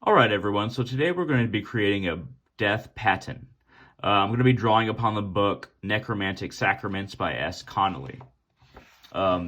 Alright everyone, so today we're going to be creating a death paten. I'm going to be drawing upon the book Necromantic Sacraments by S. Connolly.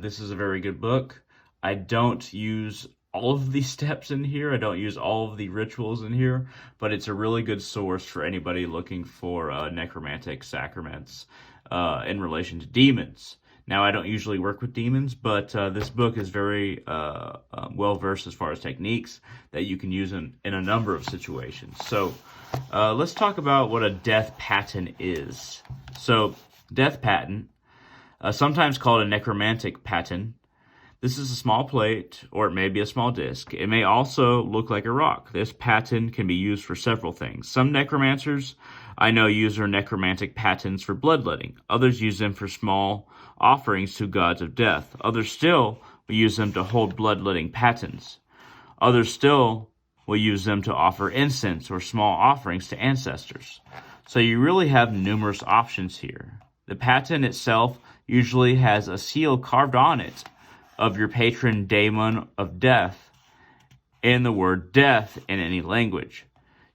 This is a very good book. I don't use all of the steps in here, I don't use all of the rituals in here, but it's a really good source for anybody looking for necromantic sacraments in relation to demons. Now, I don't usually work with demons, but this book is very well-versed as far as techniques that you can use in a number of situations. So let's talk about what a death paten is. So, death paten, sometimes called a necromantic paten, this is a small plate, or it may be a small disc. It may also look like a rock. This paten can be used for several things. Some necromancers I know use their necromantic patens for bloodletting. Others use them for small offerings to gods of death. Others still will use them to hold bloodletting patens. Others still will use them to offer incense or small offerings to ancestors. So you really have numerous options here. The paten itself usually has a seal carved on it of your patron daemon of death and the word death in any language.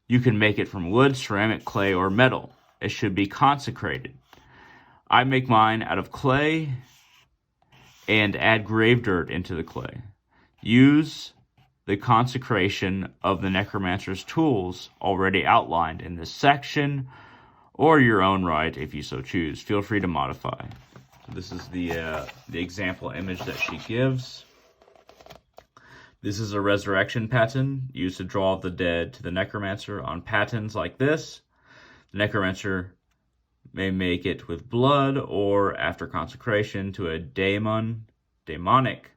You can make it from wood, ceramic, clay, or metal. It should be consecrated. I make mine out of clay and add grave dirt into the clay. Use the consecration of the necromancer's tools already outlined in this section, or your own right if you so choose. Feel free to modify. This is the example image that she gives. This is a resurrection paten used to draw the dead to the necromancer. On patens like this, the necromancer may make it with blood or after consecration to a demonic.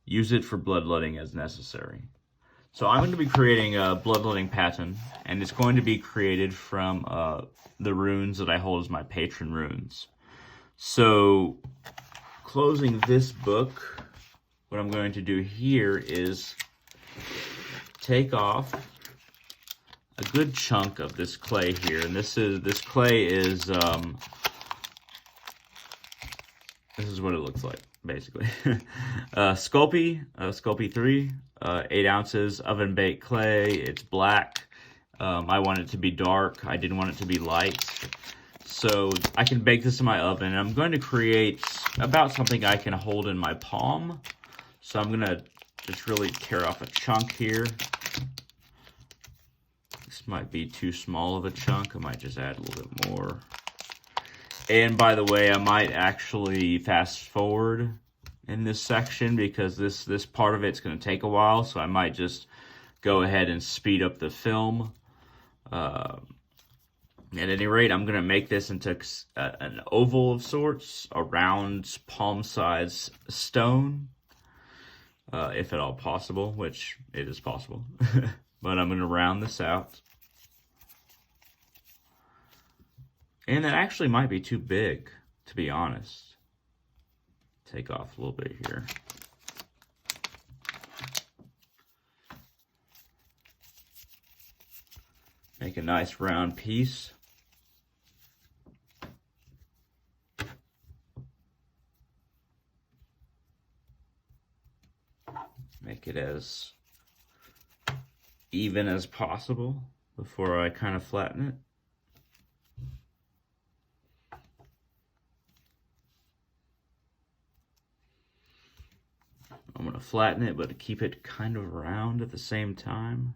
Use it for bloodletting as necessary. So I'm going to be creating a bloodletting paten, and it's going to be created from the runes that I hold as my patron runes. So, closing this book, what I'm going to do here is take off a good chunk of this clay here, and this clay is this is what it looks like basically. Sculpey 3, 8 ounces oven baked clay. It's black. I want it to be dark. I didn't want it to be light. So I can bake this in my oven, and I'm going to create about something I can hold in my palm. So I'm going to just really tear off a chunk here. This might be too small of a chunk. I might just add a little bit more. And by the way, I might actually fast forward in this section because this part of it's going to take a while. So I might just go ahead and speed up the film. At any rate, I'm going to make this into an oval of sorts, a round palm-sized stone, if at all possible, which it is possible. But I'm going to round this out. And it actually might be too big, to be honest. Take off a little bit here. Make a nice round piece. Make it as even as possible before I kind of flatten it. I'm going to flatten it, but to keep it kind of round at the same time.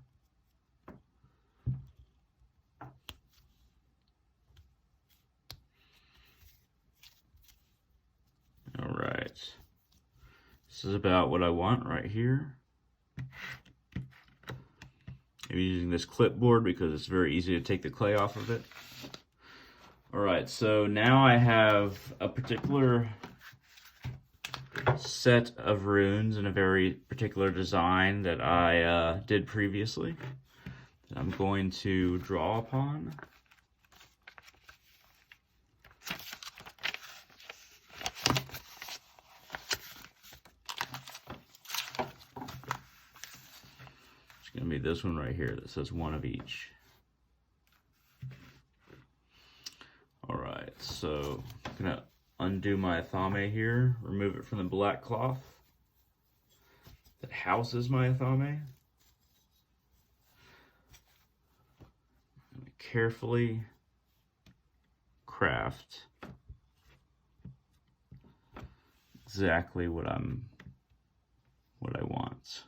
All right. This is about what I want right here. I'm using this clipboard because it's very easy to take the clay off of it. Alright, so now I have a particular set of runes in a very particular design that I did previously that I'm going to draw upon. Gonna be this one right here that says one of each. Alright, so I'm gonna undo my athame here, remove it from the black cloth that houses my athame. carefully craft exactly what I want.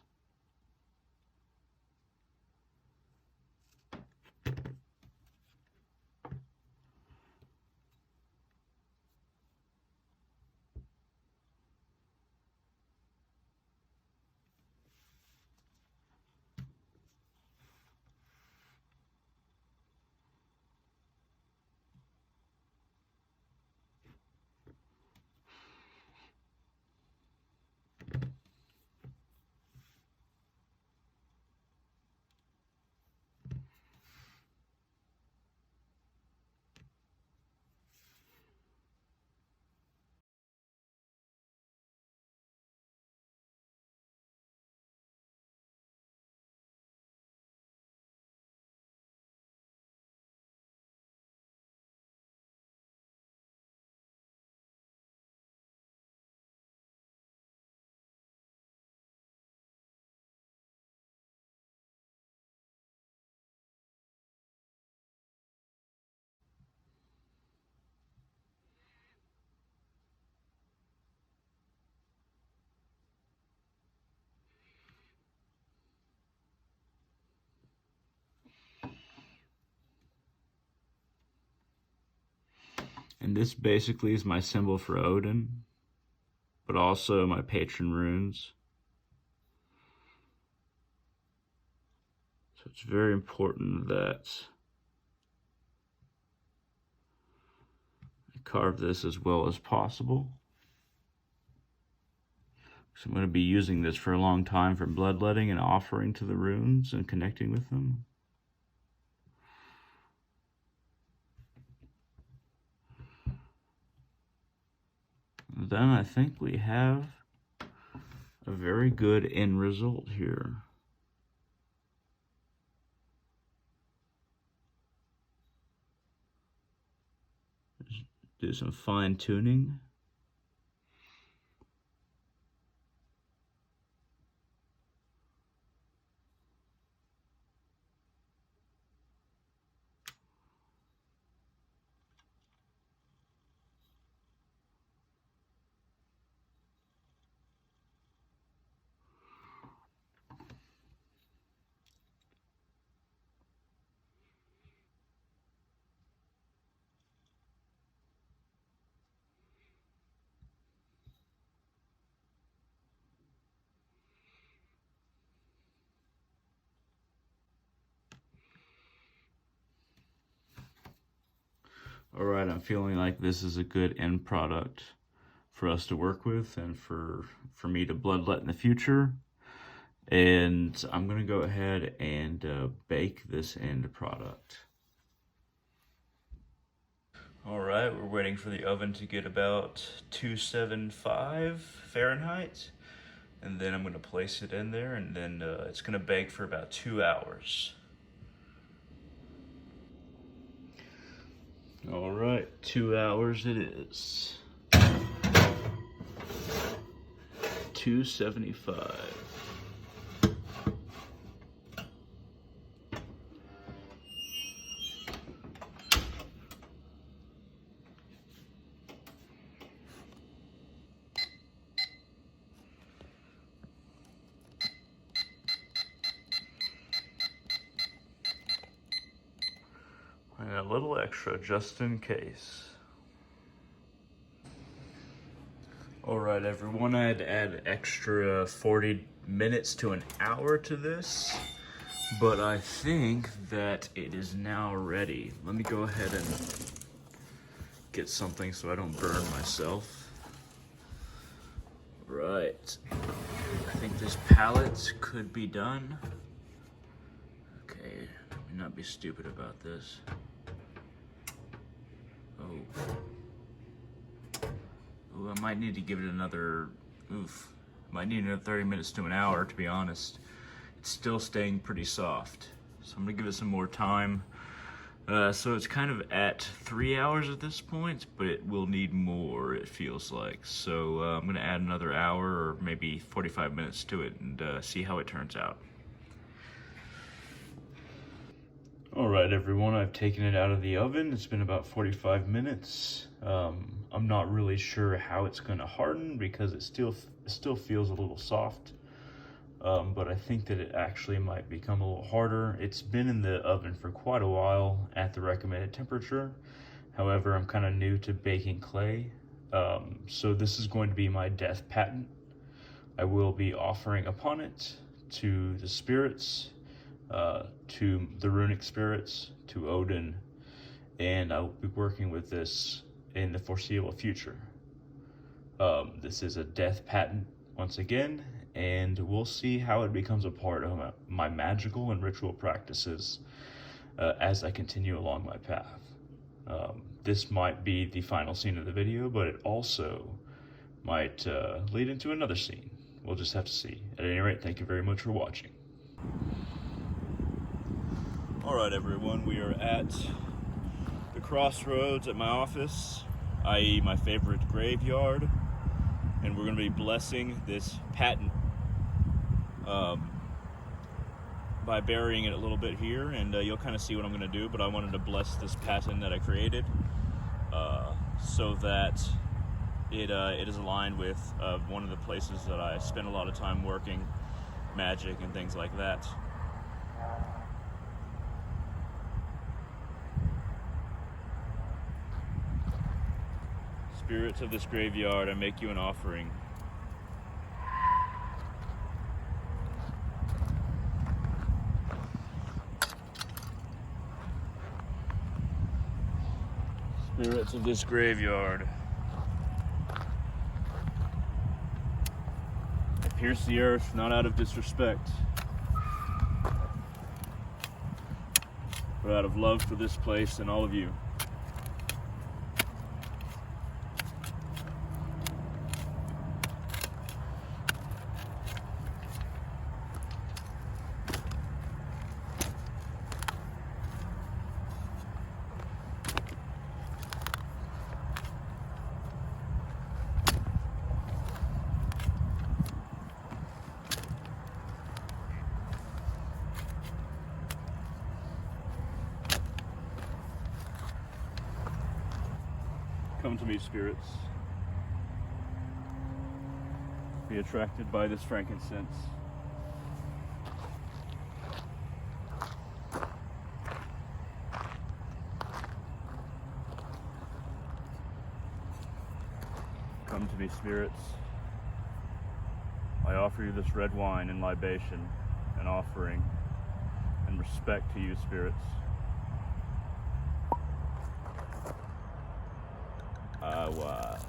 And this basically is my symbol for Odin, but also my patron runes. So it's very important that I carve this as well as possible. So I'm going to be using this for a long time for bloodletting and offering to the runes and connecting with them. And then I think we have a very good end result here. Just do some fine tuning. All right, I'm feeling like this is a good end product for us to work with and for me to bloodlet in the future. And I'm gonna go ahead and bake this end product. All right, we're waiting for the oven to get about 275 Fahrenheit. And then I'm gonna place it in there, and then it's gonna bake for about 2 hours. All right, 2 hours it is. 275. And a little extra just in case. All right, everyone, I had to add extra 40 minutes to an hour to this, but I think that it is now ready. Let me go ahead and get something so I don't burn myself. Right, I think this palette could be done. Okay, let me not be stupid about this. Ooh, I might need to give it another, might need another 30 minutes to an hour, to be honest. It's still staying pretty soft. So I'm gonna give it some more time. So it's kind of at 3 hours at this point, but it will need more, it feels like. So I'm gonna add another hour or maybe 45 minutes to it and see how it turns out. Alright everyone, I've taken it out of the oven. It's been about 45 minutes. I'm not really sure how it's going to harden because it still feels a little soft. But I think that it actually might become a little harder. It's been in the oven for quite a while at the recommended temperature. However, I'm kind of new to baking clay. So this is going to be my death paten. I will be offering upon it to the spirits, to the runic spirits, to Odin, and I'll be working with this in the foreseeable future. This is a death paten once again, and we'll see how it becomes a part of my magical and ritual practices as I continue along my path. This might be the final scene of the video, but it also might lead into another scene. We'll just have to see. At any rate, thank you very much for watching. Alright everyone, we are at the crossroads at my office, i.e. my favorite graveyard, and we're going to be blessing this paten by burying it a little bit here, and you'll kind of see what I'm going to do, but I wanted to bless this paten that I created so that it is aligned with one of the places that I spend a lot of time working, Magick and things like that. Spirits of this graveyard, I make you an offering. Spirits of this graveyard, I pierce the earth, not out of disrespect, but out of love for this place and all of you. Come to me, spirits. Be attracted by this frankincense. Come to me, spirits. I offer you this red wine in libation, an offering, and respect to you, spirits. I was.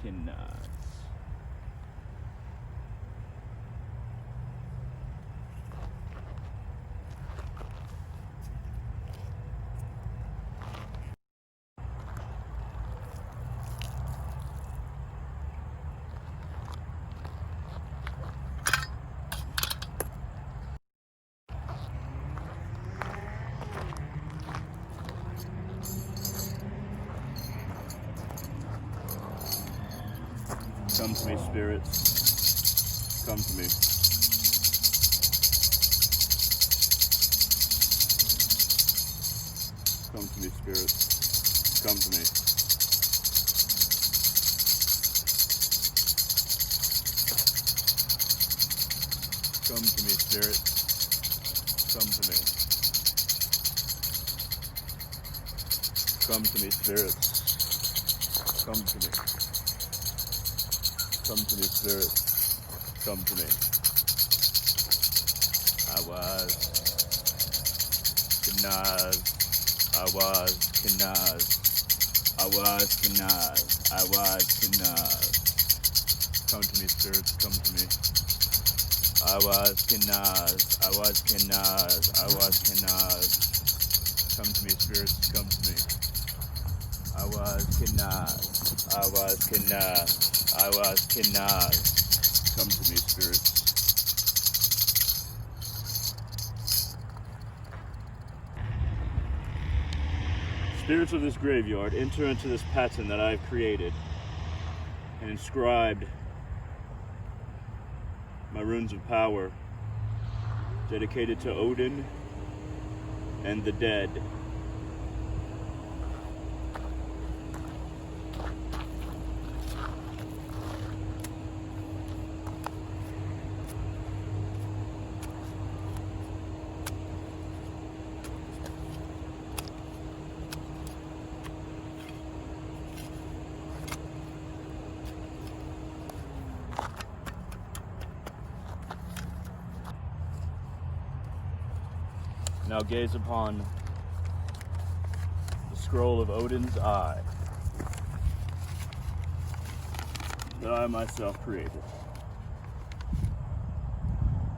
Kinnaz. Come to me, spirits. Come to me. Come to me, spirits. Come to me. Come to me, spirits. Come to me. Come to me, spirits. Come to me. Come to me, spirits. Come to me. I was Kinnaz. I was Kinnaz. I was Kinnaz. I was Kinnaz. Come to me, spirits. Come to me. I was Kinnaz. I was Kinnaz. I was Kinnaz. Come to me, spirits. Come to me. I was Kinnaz. I was Kinnaz. I was Kinnaz. come to me, spirits. Spirits of this graveyard, enter into this paten that I have created and inscribed my runes of power dedicated to Odin and the dead. Now gaze upon the scroll of Odin's eye that I myself created.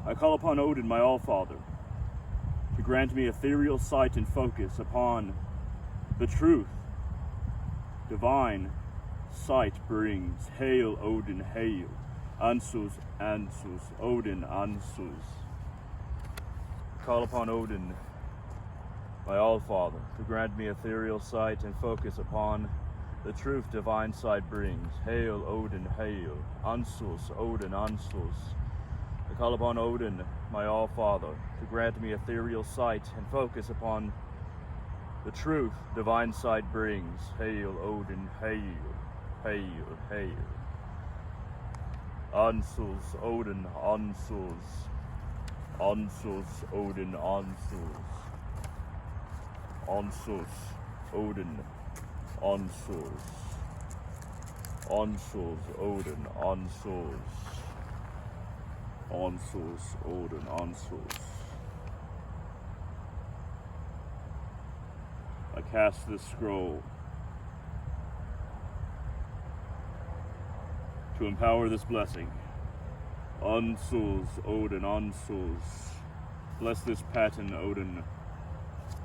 I call upon Odin, my Allfather, to grant me ethereal sight and focus upon the truth divine sight brings. Hail, Odin, hail. Ansus, Ansus, Odin, Ansus. Call upon Odin, my Allfather, to grant me ethereal sight and focus upon the truth divine sight brings. Hail, Odin, hail. Ansus, Odin, Ansus. I call upon Odin, my Allfather, to grant me ethereal sight and focus upon the truth divine sight brings. Hail, Odin, hail. Hail, hail. Ansus, Odin, Ansus. Ansus, Odin, Ansus. Ansus, Odin, Ansus. Ansus, Odin, Ansus. Ansus, Odin, Ansus. I cast this scroll to empower this blessing. Ansus, Odin, Ansus. Bless this paten, Odin.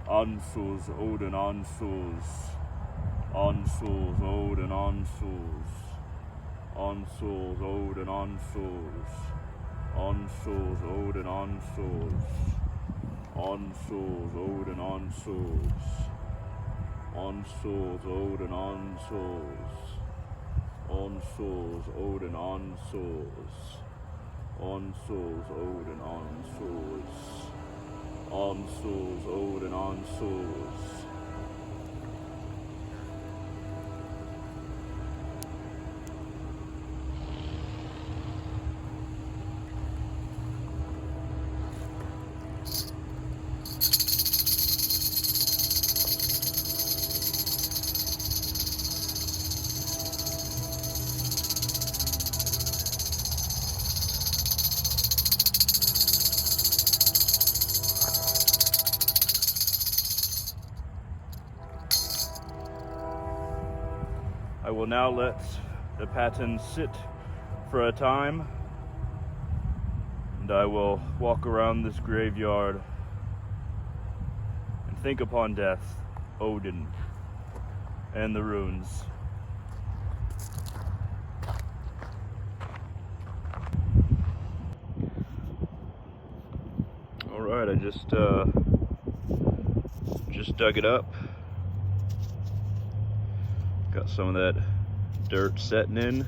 Ansus, Odin, Ansus. Ansus, Odin, Ansus. Ansus, Odin, Ansus. Ansus, Odin, Ansus. Ansus, Odin, Ansus. Ansus, Odin, Ansus. Ansus, Odin, Ansus. Ansus, Odin, Ansus. Ansus, Odin, Ansus. I will now let the paten sit for a time, and I will walk around this graveyard and think upon death, Odin, and the runes. All right, I just dug it up. Got some of that dirt setting in,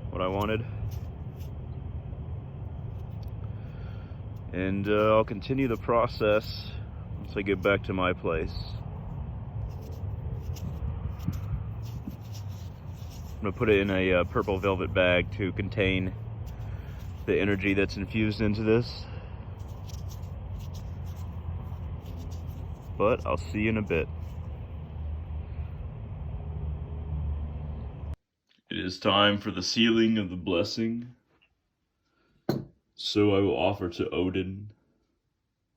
what I wanted. And I'll continue the process once I get back to my place. I'm gonna put it in a purple velvet bag to contain the energy that's infused into this. But I'll see you in a bit. It is time for the sealing of the blessing. So I will offer to Odin.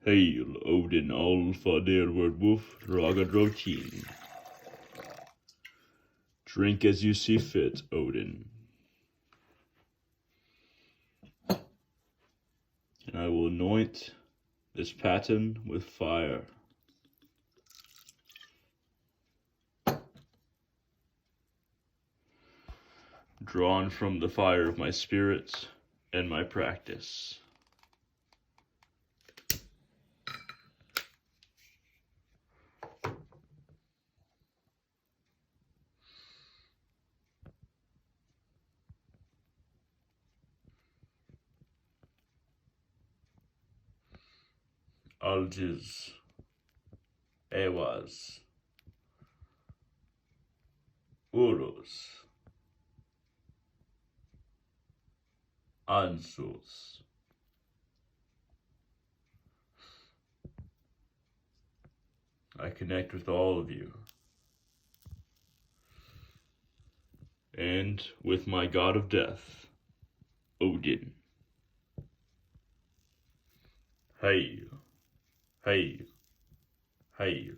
Hail, Odin, Allfather Werwolf, Ragadrotin. Drink as you see fit, Odin. And I will anoint this paten with fire. drawn from the fire of my spirits and my practice. Algiz, Ewas, Urus, Ansus. I connect with all of you. And with my god of death, Odin. Hail, hail, hail.